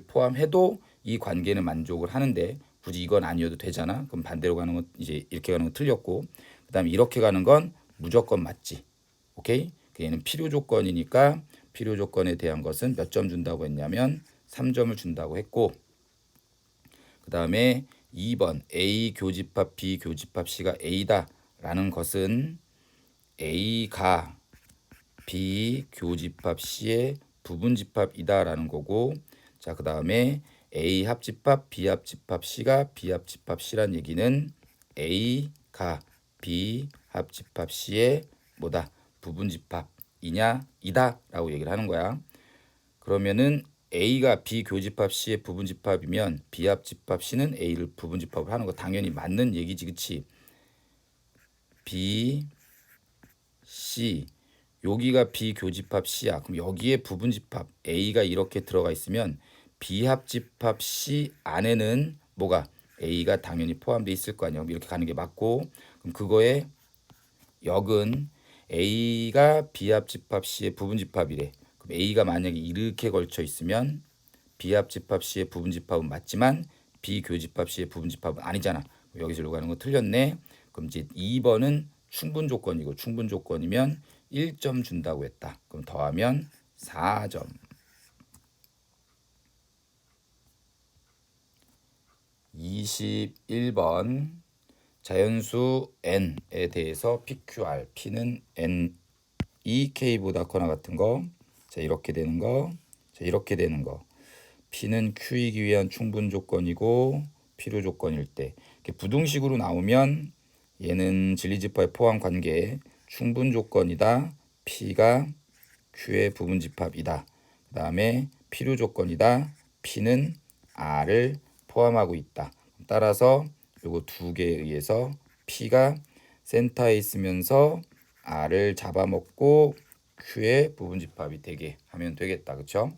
포함해도 이 관계는 만족을 하는데 굳이 이건 아니어도 되잖아. 그럼 반대로 가는 건 이제 이렇게 가는 건 틀렸고, 그다음에 이렇게 가는 건 무조건 맞지. 오케이? 얘는 필요 조건이니까 필요 조건에 대한 것은 몇 점 준다고 했냐면 3점을 준다고 했고, 그다음에 2번 A 교집합 B 교집합 C가 A다라는 것은 A가 B 교집합 C의 부분집합이다라는 거고, 자, 그다음에 A 합집합 B 합집합 C가 B 합집합 C란 얘기는 A가 B 합집합 C의 뭐다? 부분집합이냐 이다라고 얘기를 하는 거야. 그러면은 A가 B 교집합 C의 부분집합이면 B 합집합 C는 A를 부분집합을 하는 거 당연히 맞는 얘기지, 그치? B, C 여기가 B 교집합 C야. 그럼 여기에 부분집합 A가 이렇게 들어가 있으면 B 합집합 C 안에는 뭐가 A가 당연히 포함되어 있을 거 아니야. 그럼 이렇게 가는 게 맞고, 그럼 그거의 역은 A가 B 합집합 C의 부분집합이래. 그럼 A가 만약에 이렇게 걸쳐 있으면 B 합집합 C의 부분집합은 맞지만 B 교집합 C의 부분집합은 아니잖아. 여기서 이거 하는 거 틀렸네. 그럼 이제 2번은 충분 조건이고, 충분 조건이면 1점 준다고 했다. 그럼 더하면 4점. 21번 자연수 n에 대해서 PQR, P는 n K보다 커나 같은 거. 자, 이렇게 되는 거. 자, 이렇게 되는 거. P는 Q이기 위한 충분 조건이고 필요 조건일 때. 이렇게 부등식으로 나오면 얘는 진리집합의 포함 관계 충분 조건이다. P가 Q의 부분집합이다. 그 다음에 필요 조건이다. P는 R을 포함하고 있다. 따라서 요거 두 개에 의해서 P가 센터에 있으면서 R을 잡아먹고 Q의 부분집합이 되게 하면 되겠다. 그쵸?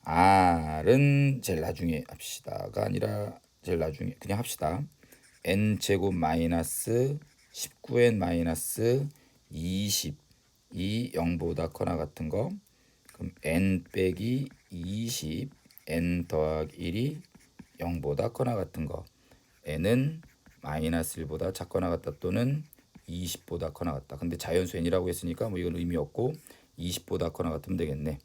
R은 제일 나중에 합시다가 아니라 제일 나중에 그냥 합시다. n제곱 마이너스 19n 마이너스 20이 0보다 커나 같은 거. 그럼 n 빼기 20 n 더하기 1이 0보다 커나 같은 거. n은 마이너스 1보다 작거나 같다 또는 20보다 커나 같다. 근데 자연수 n이라고 했으니까 뭐 이건 의미 없고 20보다 커나 같으면 되겠네.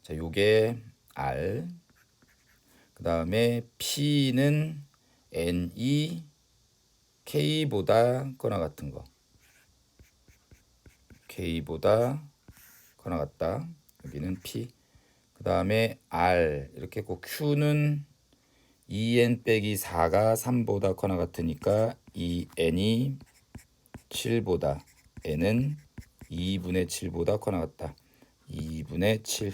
자, 요게 R. 그 다음에 P는 N이 K보다 커나 같은 거. K보다 커나 같다. 여기는 P. 그 다음에 R 이렇게 했고, Q는 2N 빼기 4가 3보다 커나 같으니까 2N이 7보다, N은 2분의 7보다 커나 같다. 2분의 7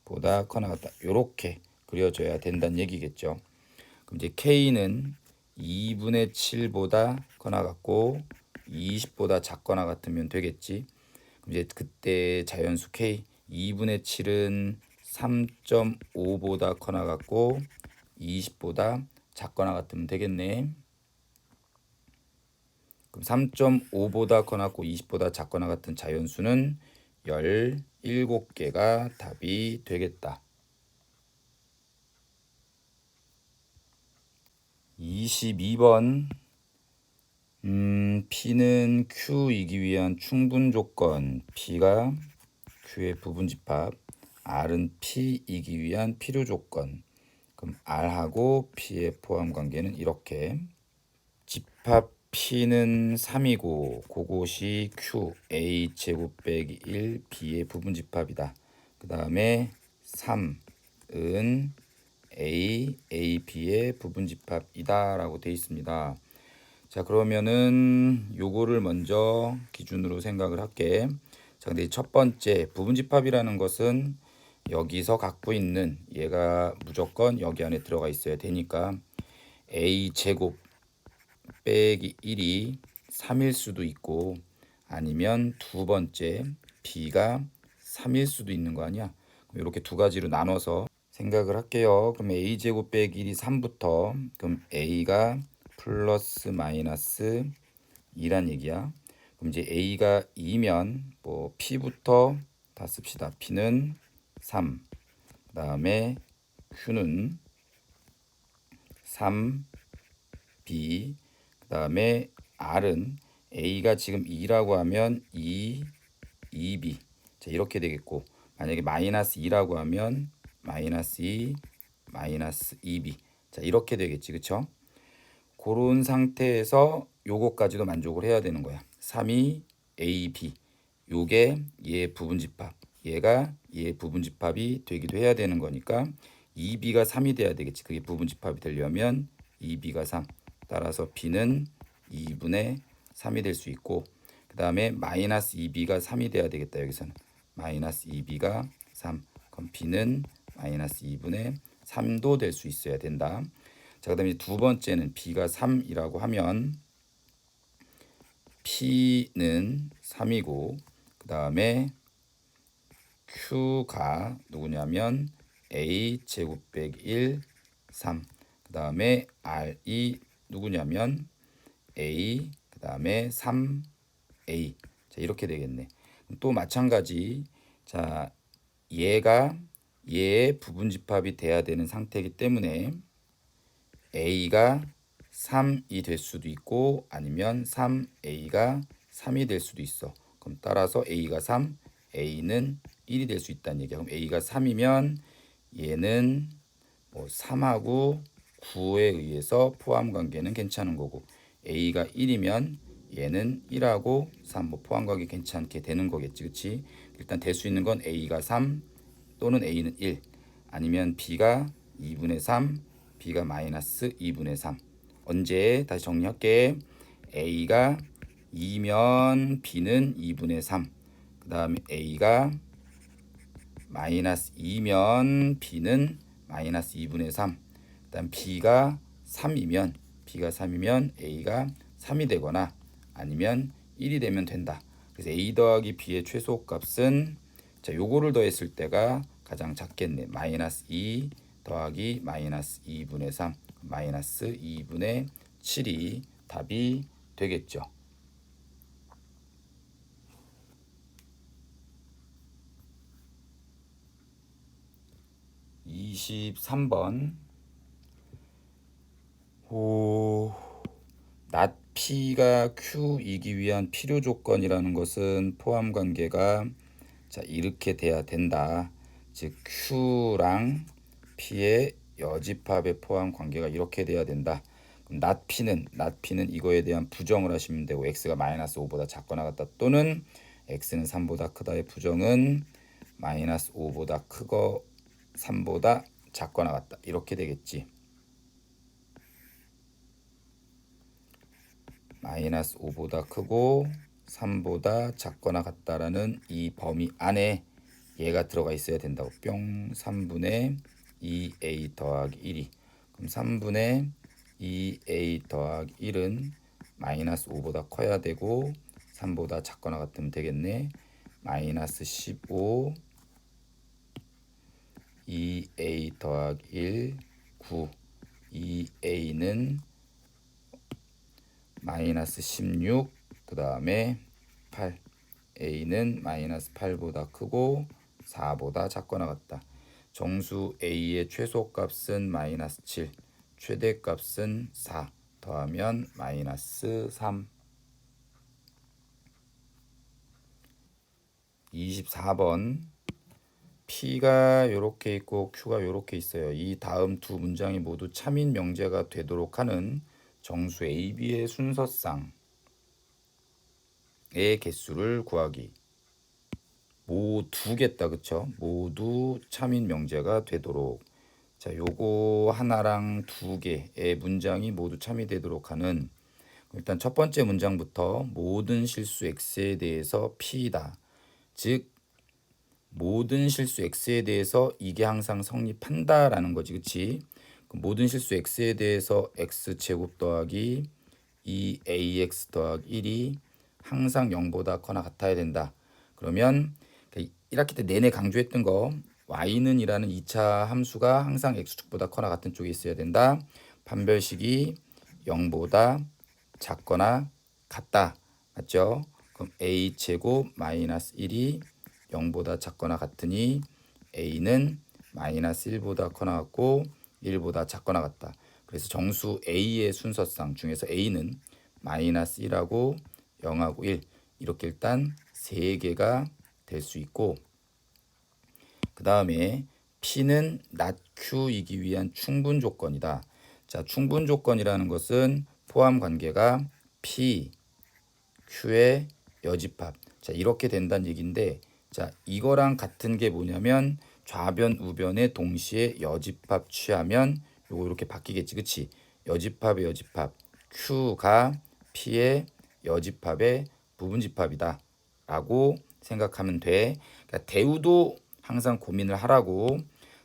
보다 커나 같다. 요렇게 그려져야 된다는 얘기겠죠. 그럼 이제 K는 2분의 7보다 커나 같고 20보다 작거나 같으면 되겠지. 그럼 이제 그때 자연수 K 2분의 7은 3.5보다 커나 같고 20보다 작거나 같으면 되겠네. 그럼 3.5보다 커나 같고 20보다 작거나 같은 자연수는 17개가 답이 되겠다. 22번 P는 Q이기 위한 충분 조건, P가 Q의 부분집합, R은 P이기 위한 필요 조건. 그럼 R하고 P의 포함 관계는 이렇게. 집합 P는 3이고 그것이 Q A 제곱 빼기 1 B의 부분집합이다. 그 다음에 3은 A, A, B의 부분집합이다 라고 되어 있습니다. 자, 그러면은 요거를 먼저 기준으로 생각을 할게. 자, 근데 첫 번째 부분집합이라는 것은 여기서 갖고 있는 얘가 무조건 여기 안에 들어가 있어야 되니까 a 제곱 빼기 1이 3일 수도 있고 아니면 두 번째 b가 3일 수도 있는 거 아니야? 그럼 이렇게 두 가지로 나눠서 생각을 할게요. 그럼 a 제곱 빼기 1이 3부터 그럼 a가 플러스 마이너스 2란 얘기야. 그럼 이제 a가 2면 뭐 p부터 다 씁시다. p는 3, 그 다음에 q는 3, b, 그 다음에 r은 a가 지금 2라고 하면 2, 2b. 자, 이렇게 되겠고 만약에 마이너스 2라고 하면 마이너스 2, 마이너스 2b. 자, 이렇게 되겠지. 그쵸? 그런 상태에서 요거까지도 만족을 해야 되는 거야. 3이 A, B. 요게 얘 부분집합. 얘가 얘 부분집합이 되기도 해야 되는 거니까 2B가 3이 돼야 되겠지. 그게 부분집합이 되려면 2B가 3. 따라서 B는 2분의 3이 될 수 있고 그 다음에 마이너스 2B가 3이 돼야 되겠다. 여기서는 마이너스 2B가 3. 그럼 B는 마이너스 2분의 3도 될 수 있어야 된다. 자, 그다음에 두 번째는 b가 3이라고 하면 p는 3이고 그 다음에 q가 누구냐면 a 제곱 빼기 1, 3. 그 다음에 r이 누구냐면 a 그 다음에 3a. 자, 이렇게 되겠네. 또 마찬가지. 자, 얘가 얘의 부분집합이 돼야 되는 상태이기 때문에 a가 3이 될 수도 있고 아니면 3a가 3이 될 수도 있어. 그럼 따라서 a가 3, a는 1이 될 수 있다는 얘기야. 그럼 a가 3이면 얘는 뭐 3하고 9에 의해서 포함 관계는 괜찮은 거고 a가 1이면 얘는 1하고 3 뭐 포함 관계 괜찮게 되는 거겠지. 그치? 일단 될 수 있는 건 a가 3 또는 a는 1 아니면 b가 2분의 3 b가 마이너스 2분의 3. 언제? 다시 정리할게. a가 2면 b는 2분의 3. 그 다음에 a가 마이너스 2면 b는 마이너스 2분의 3. 그 다음 b가 3이면 a가 3이 되거나 아니면 1이 되면 된다. 그래서 a 더하기 b의 최소값은 자, 요거를 더했을 때가 가장 작겠네. 마이너스 2 더하기 마이너스 2분의 3 마이너스 2분의 7이 답이 되겠죠. (23번) 낫 P가 Q이기 위한 필요 조건이라는 것은 포함 관계가 자, 이렇게 돼야 된다. 즉 Q랑 P의 여집합의 포함 관계가 이렇게 돼야 된다. 그럼 낫 P는 이거에 대한 부정을 하시면 되고 x가 마이너스 5보다 작거나 같다 또는 x는 3보다 크다의 부정은 마이너스 5보다 크고 3보다 작거나 같다. 이렇게 되겠지. 마이너스 5보다 크고 3보다 작거나 같다라는 이 범위 안에 얘가 들어가 있어야 된다고. 뿅 3분의 2a 더하기 1이 그럼 3분의 2a 더하기 1은 마이너스 5보다 커야 되고 3보다 작거나 같으면 되겠네. 마이너스 15 2a 더하기 1 9 2a는 마이너스 16 그 다음에 8 a는 마이너스 8보다 크고 4보다 작거나 같다. 정수 a의 최소값은 마이너스 7 최대값은 4 더하면 마이너스 3. 24번 P가 이렇게 있고 Q가 이렇게 있어요. 이 다음 두 문장이 모두 참인 명제가 되도록 하는 정수 AB의 순서쌍의 개수를 구하기. 모두겠다. 그쵸? 모두 참인 명제가 되도록. 자, 요거 하나랑 두 개의 문장이 모두 참이 되도록 하는 일단 첫 번째 문장부터 모든 실수 x에 대해서 p다. 즉 모든 실수 x에 대해서 이게 항상 성립한다라는 거지, 그치? 모든 실수 x에 대해서 x제곱 더하기 2ax 더하기 1이 항상 0보다 커나 같아야 된다. 그러면 1학기 때 내내 강조했던 거 y는 이라는 2차 함수가 항상 x축보다 커나 같은 쪽에 있어야 된다. 판별식이 0보다 작거나 같다. 맞죠? 그럼 a제곱 마이너스 1이 0보다 작거나 같으니 a는 마이너스 1보다 커나 같고 1보다 작거나 같다. 그래서 정수 a의 순서상 중에서 a는 마이너스 1하고 0하고 1 이렇게 일단 3개가 될 수 있고, 그 다음에 P는 not Q이기 위한 충분 조건이다. 자, 충분 조건이라는 것은 포함 관계가 P, Q의 여집합. 자, 이렇게 된다는 얘기인데, 자, 이거랑 같은 게 뭐냐면 좌변, 우변에 동시에 여집합 취하면 요거 이렇게 바뀌겠지, 그치? 여집합의 여집합, Q가 P의 여집합의 부분집합이다 라고 생각하면 돼. 그러니까 대우도 항상 고민을 하라고.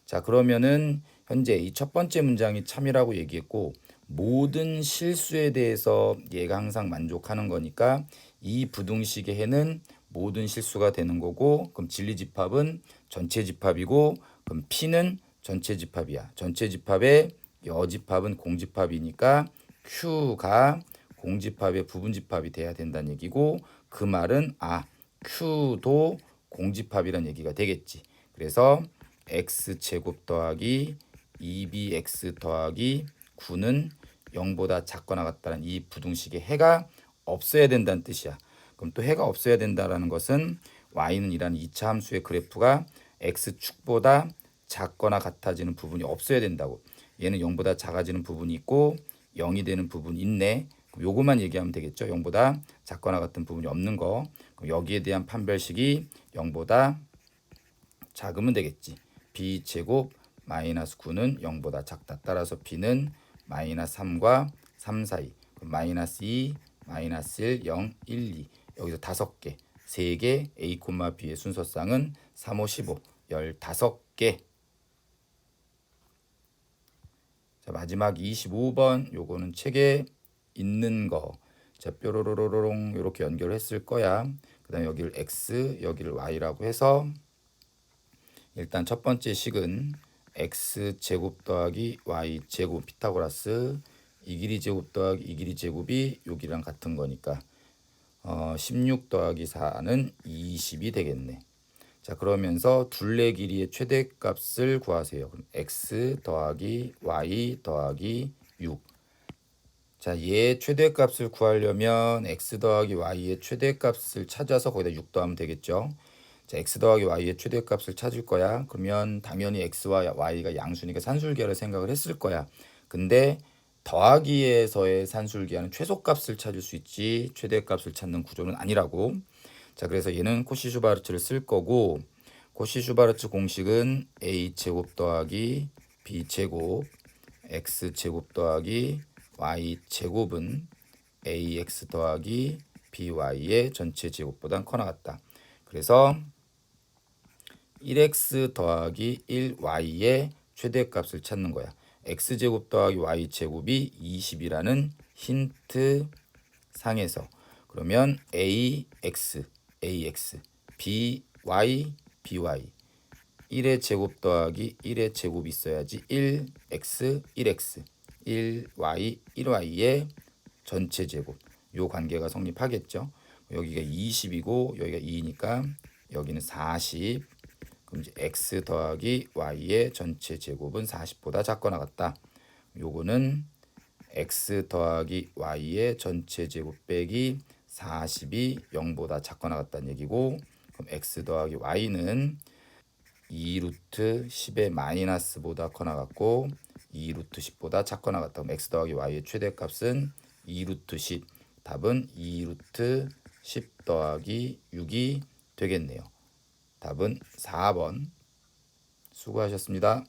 자, 그러면은 현재 이 첫 번째 문장이 참이라고 얘기했고 모든 실수에 대해서 얘가 항상 만족하는 거니까 이 부등식의 해는 모든 실수가 되는 거고, 그럼 진리집합은 전체 집합이고, 그럼 P는 전체 집합이야. 전체 집합의 여집합은 공집합이니까 Q가 공집합의 부분집합이 돼야 된다는 얘기고, 그 말은 Q도 공집합이란 얘기가 되겠지. 그래서 x제곱 더하기 2bx 더하기 9는 0보다 작거나 같다는 이 부등식의 해가 없어야 된다는 뜻이야. 그럼 또 해가 없어야 된다라는 것은 y는 이라는 2차 함수의 그래프가 x축보다 작거나 같아지는 부분이 없어야 된다고. 얘는 0보다 작아지는 부분이 있고 0이 되는 부분이 있네. 요거만 얘기하면 되겠죠. 0보다 작거나 같은 부분이 없는 거. 그럼 여기에 대한 판별식이 0보다 작으면 되겠지. b제곱 마이너스 9는 0보다 작다. 따라서 b는 마이너스 3과 3 사이. 마이너스 2, 마이너스 1, 0, 1, 2. 여기서 5개. 3개 a, b의 순서상은 3, 5, 15. 15개. 자, 마지막 25번 요거는 책에 있는 거. 자, 뾰로로로롱 이렇게 연결을 했을 거야. 그 다음에 여기를 x, 여기를 y라고 해서 일단 첫 번째 식은 x제곱 더하기 y제곱 피타고라스 이 길이 제곱 더하기 이 길이 제곱이 여기랑 같은 거니까 16 더하기 4는 20이 되겠네. 자, 그러면서 둘레 길이의 최대값을 구하세요. 그럼 x 더하기 y 더하기 6. 자, 얘 최대값을 구하려면 x 더하기 y의 최대값을 찾아서 거기다 6 더하면 되겠죠. 자, x 더하기 y의 최대값을 찾을 거야. 그러면 당연히 x와 y가 양수니까 산술기하를 생각을 했을 거야. 근데 더하기에서의 산술기하는 최소값을 찾을 수 있지 최대값을 찾는 구조는 아니라고. 자, 그래서 얘는 코시-슈바르츠를 쓸 거고, 코시-슈바르츠 공식은 a제곱 더하기 b제곱 x제곱 더하기 y제곱은 ax 더하기 by의 전체 제곱보단 커나 같다. 그래서 1x 더하기 1y의 최대값을 찾는 거야. x제곱 더하기 y제곱이 20이라는 힌트 상에서 그러면 ax, by, by 1의 제곱 더하기 1의 제곱이 있어야지 1x, 1x, 1y, 1y의 전체 제곱. 요 관계가 성립하겠죠. 여기가 20이고 여기가 2니까 여기는 40. 그럼 이제 x 더하기 y의 전체 제곱은 40보다 작거나 같다. 요거는 x 더하기 y의 전체 제곱 빼기 40이 0보다 작거나 같다는 얘기고, 그럼 x 더하기 y는 2루트 10의 마이너스보다 커나 같고 2루트 10보다 작거나 같다. 그럼 x 더하기 y의 최대값은 2루트 10. 답은 2루트 10 더하기 6이 되겠네요. 답은 4번. 수고하셨습니다.